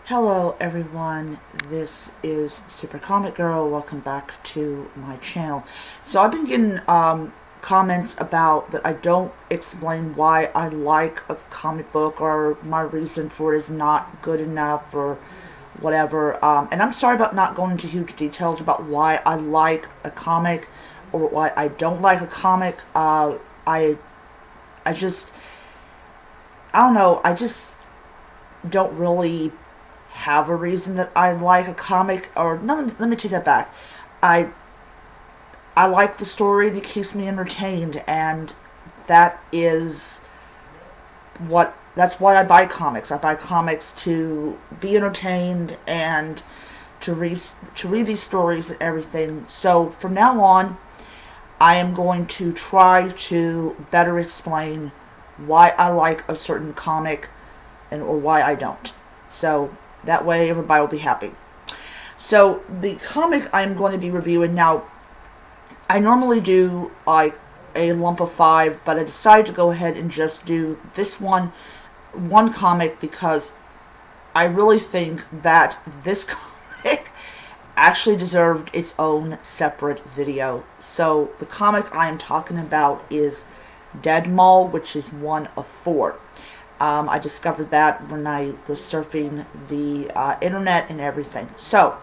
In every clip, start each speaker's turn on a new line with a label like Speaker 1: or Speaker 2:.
Speaker 1: Hello everyone, this is Super Comic Girl. Welcome back to my channel. So I've been getting comments about that I don't explain why I like a comic book, or my reason for it is not good enough or whatever. And I'm sorry about not going into huge details about why I like a comic or why I don't like a comic. I just, I don't know, I just don't really have a reason that I like a comic. Or no, let me take that back. I I like the story that keeps me entertained, and that is that's why I buy comics. I buy comics to be entertained and to read these stories and everything. So from now on, I am going to try to better explain why I like a certain comic and or why I don't. So that way everybody will be happy. So the comic I'm going to be reviewing now, I normally do like a lump of 5, but I decided to go ahead and just do this one comic because I really think that this comic actually deserved its own separate video. So the comic I am talking about is Dead Mall, which is one of 4. I discovered that when I was surfing the internet and everything. So,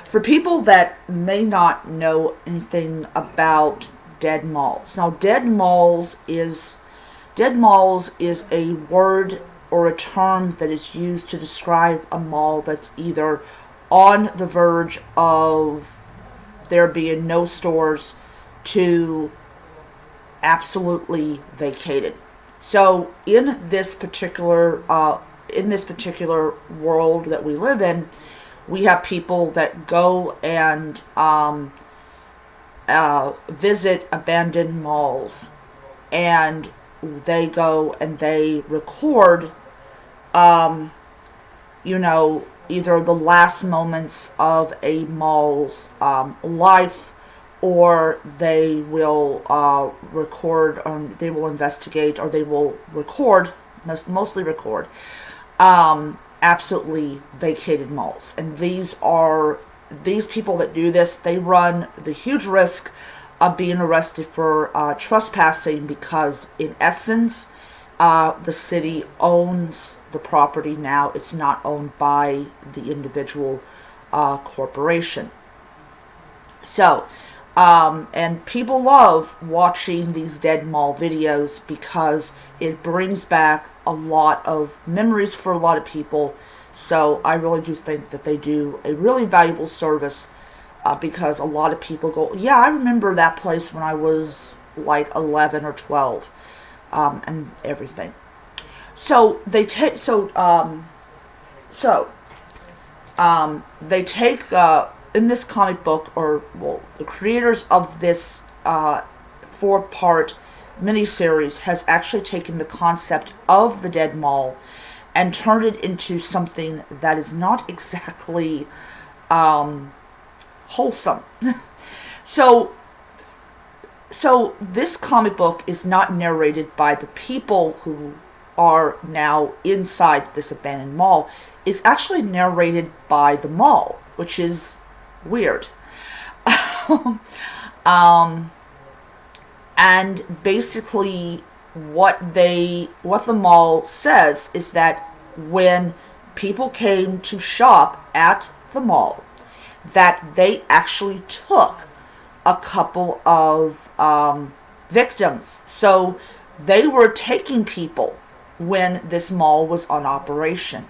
Speaker 1: for people that may not know anything about dead malls, now dead malls is a word or a term that is used to describe a mall that's either on the verge of there being no stores to absolutely vacated. So in this particular world that we live in, we have people that go and visit abandoned malls, and they go and they record, either the last moments of a mall's life, or they will record, or they will investigate, or they will record, mostly record, absolutely vacated malls. And these people that do this, they run the huge risk of being arrested for trespassing, because in essence, the city owns the property now. It's not owned by the individual corporation. So, and people love watching these dead mall videos because it brings back a lot of memories for a lot of people. So I really do think that they do a really valuable service, because a lot of people go, yeah, I remember that place when I was like 11 or 12, and everything. So they take they take in this comic book, or well, the creators of this 4-part miniseries has actually taken the concept of the dead mall and turned it into something that is not exactly wholesome. so so this comic book is not narrated by the people who are now inside this abandoned mall. It's actually narrated by the mall, which is weird. um, and basically what the mall says is that when people came to shop at the mall, that they actually took a couple of victims. So they were taking people when this mall was on operation.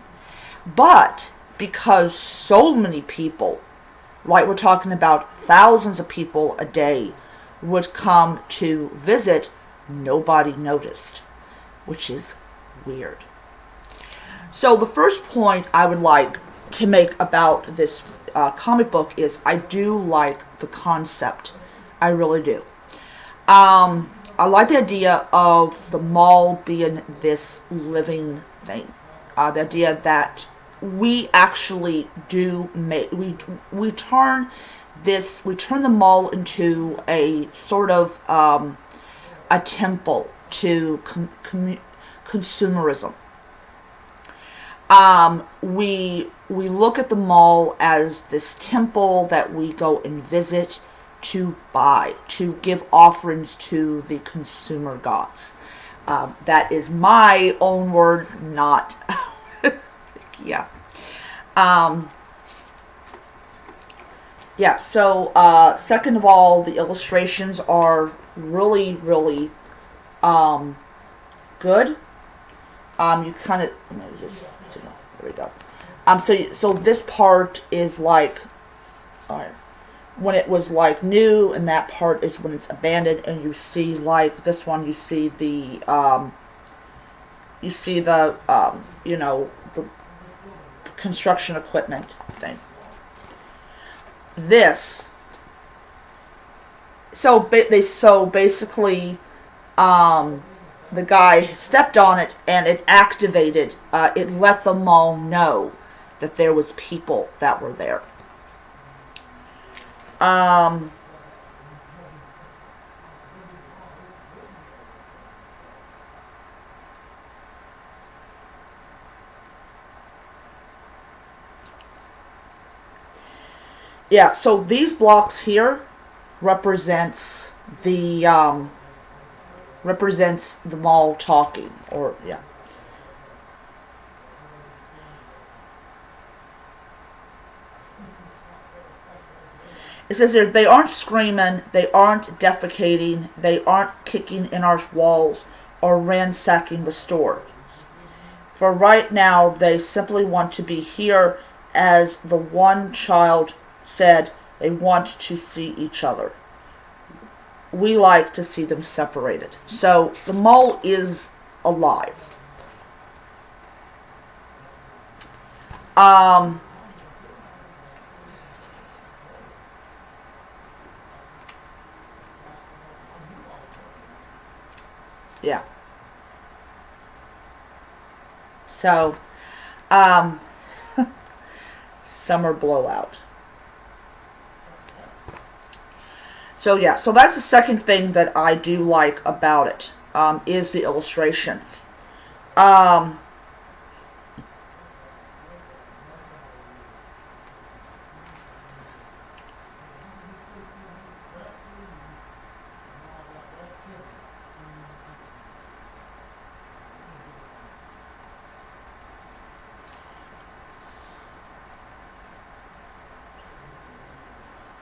Speaker 1: But because so many people, like we're talking about thousands of people a day, would come to visit, nobody noticed, which is weird. So the first point I would like to make about this comic book is I do like the concept. I really do. I like the idea of the mall being this living thing. The idea that we actually do make, we turn the mall into a sort of a temple to consumerism. We look at the mall as this temple that we go and visit to buy, to give offerings to the consumer gods. That is my own words, not yeah. Um, yeah. So second of all, the illustrations are really, really good. You kind of just there we go. So this part is like, when it was like new, and that part is when it's abandoned, and you see like this one, you see the the construction equipment thing. This so basically, the guy stepped on it and it activated. It let them all know that there was people that were there. Um, yeah. So these blocks here represents the mall talking, or yeah. It says there, they aren't screaming, they aren't defecating, they aren't kicking in our walls or ransacking the store. For right now, they simply want to be here, as the one child said, they want to see each other. We like to see them separated. So the mall is alive. Um, yeah. So, um, summer blowout. So yeah, so that's the second thing that I do like about it, is the illustrations. Um,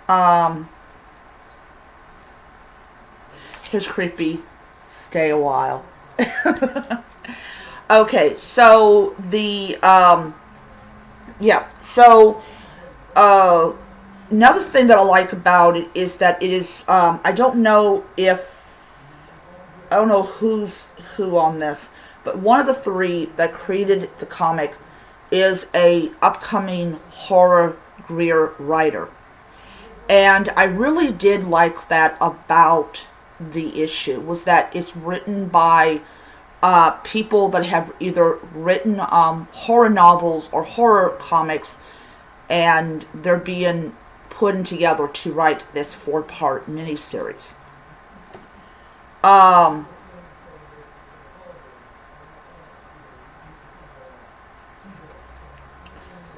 Speaker 1: um, here's creepy. Stay a while. Okay, so yeah, so uh, another thing that I like about it is that it is, I don't know who's who on this, but one of the three that created the comic is a upcoming horror Greer writer. And I really did like that about the issue, was that it's written by people that have either written horror novels or horror comics, and they're being put in together to write this 4-part miniseries. Um,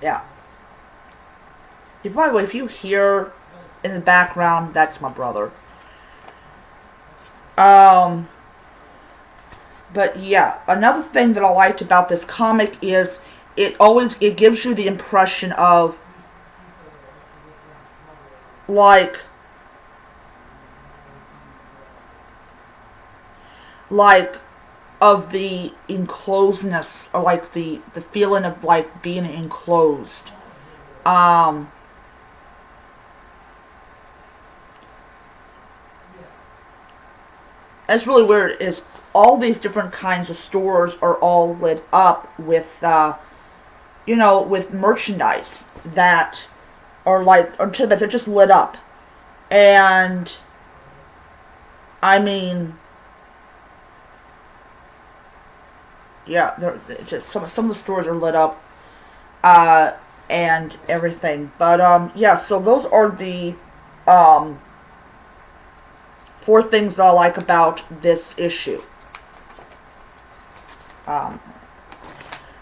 Speaker 1: yeah. By the way, if you hear in the background, that's my brother. Um, but yeah, another thing that I liked about this comic is it gives you the impression of like like of the enclosedness, or like the feeling of like being enclosed. Um, that's really weird. Is all these different kinds of stores are all lit up with with merchandise that are like, or that they're just lit up, and I mean, yeah, they're just some of the stores are lit up, uh, and everything. But yeah, so those are the um 4 things that I like about this issue. Um,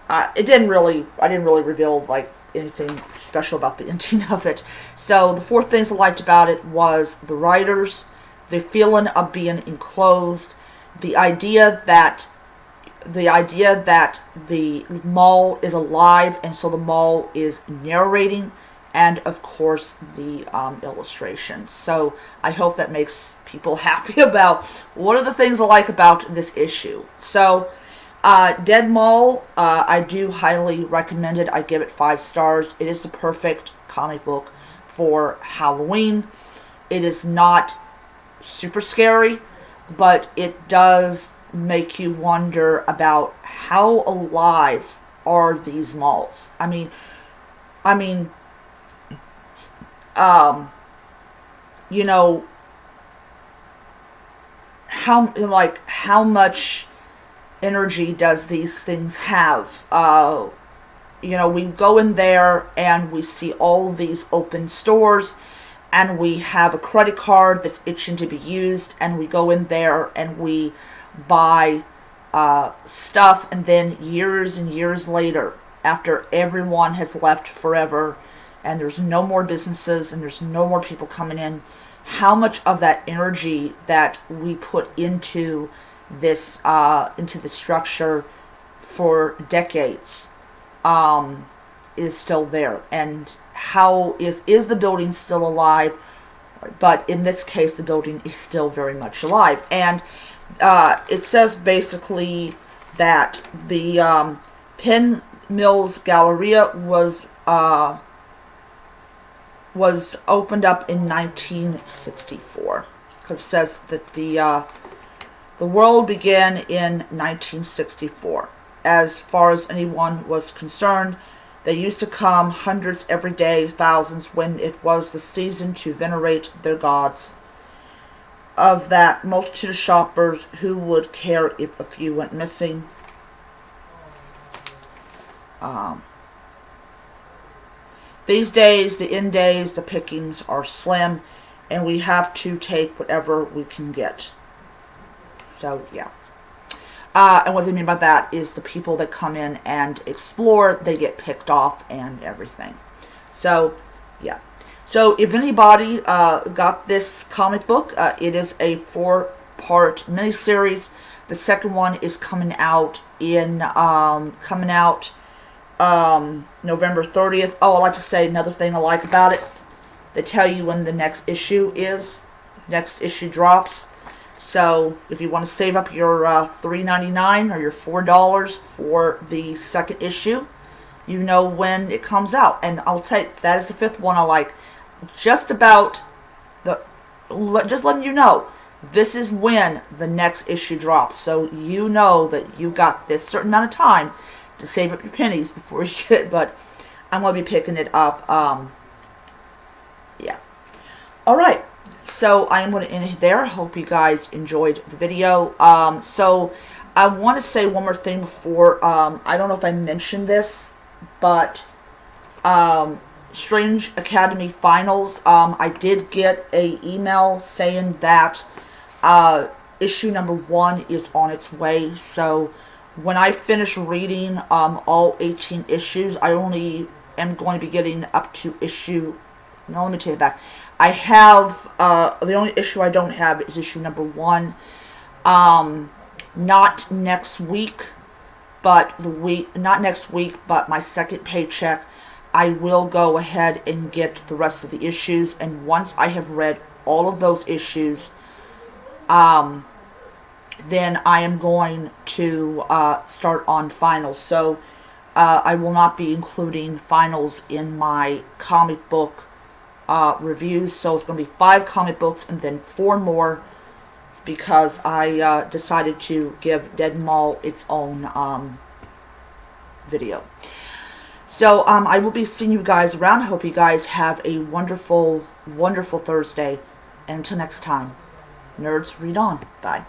Speaker 1: it didn't really, I didn't really reveal like anything special about the ending of it. So the 4 things I liked about it was the writers, the feeling of being enclosed, the idea that the mall is alive, and so the mall is narrating, and of course the illustration. So I hope that makes people happy about what are the things I like about this issue. So Dead Mall, I do highly recommend it. I give it 5 stars. It is the perfect comic book for Halloween. It is not super scary, but it does make you wonder about how alive are these malls. I mean, you know, how much energy does these things have? We go in there and we see all these open stores, and we have a credit card that's itching to be used, and we go in there and we buy stuff, and then years and years later, after everyone has left forever and there's no more businesses and there's no more people coming in, how much of that energy that we put into this into the structure for decades is still there, and how is the building still alive? But in this case, the building is still very much alive. And it says basically that the Penn Mills Galleria was opened up in 1964, because it says that the world began in 1964. As far as anyone was concerned, they used to come hundreds every day, thousands when it was the season to venerate their gods. Of that multitude of shoppers, who would care if a few went missing? These days, the end days, the pickings are slim, and we have to take whatever we can get. So, yeah. And what they mean by that is the people that come in and explore, they get picked off and everything. So, yeah. So, if anybody got this comic book, it is a 4-part miniseries. The second one is coming out November 30th. Oh, I'd like to say another thing I like about it. They tell you when the next issue drops. So if you want to save up your $3.99 or your $4 for the second issue, you know when it comes out. And I'll tell you, that is the 5th one I like. Just letting you know, this is when the next issue drops. So you know that you got this certain amount of time to save up your pennies before you get it. But I'm going to be picking it up. Yeah. Alright. So I am going to end it there. I hope you guys enjoyed the video. So I want to say one more thing before. I don't know if I mentioned this, but Strange Academy Finals. I did get an email saying that issue number 1 is on its way. So when I finish reading all 18 issues, I only am going to be getting up to issue. No, let me take it back. I have, the only issue I don't have is issue number 1. Not next week, but not next week, but my second paycheck, I will go ahead and get the rest of the issues. And once I have read all of those issues, then I am going to start on finals. So I will not be including finals in my comic book reviews. So it's going to be 5 comic books and then 4 more. It's because I decided to give Dead Mall its own video. So I will be seeing you guys around. I hope you guys have a wonderful, wonderful Thursday. And until next time, nerds, read on. Bye.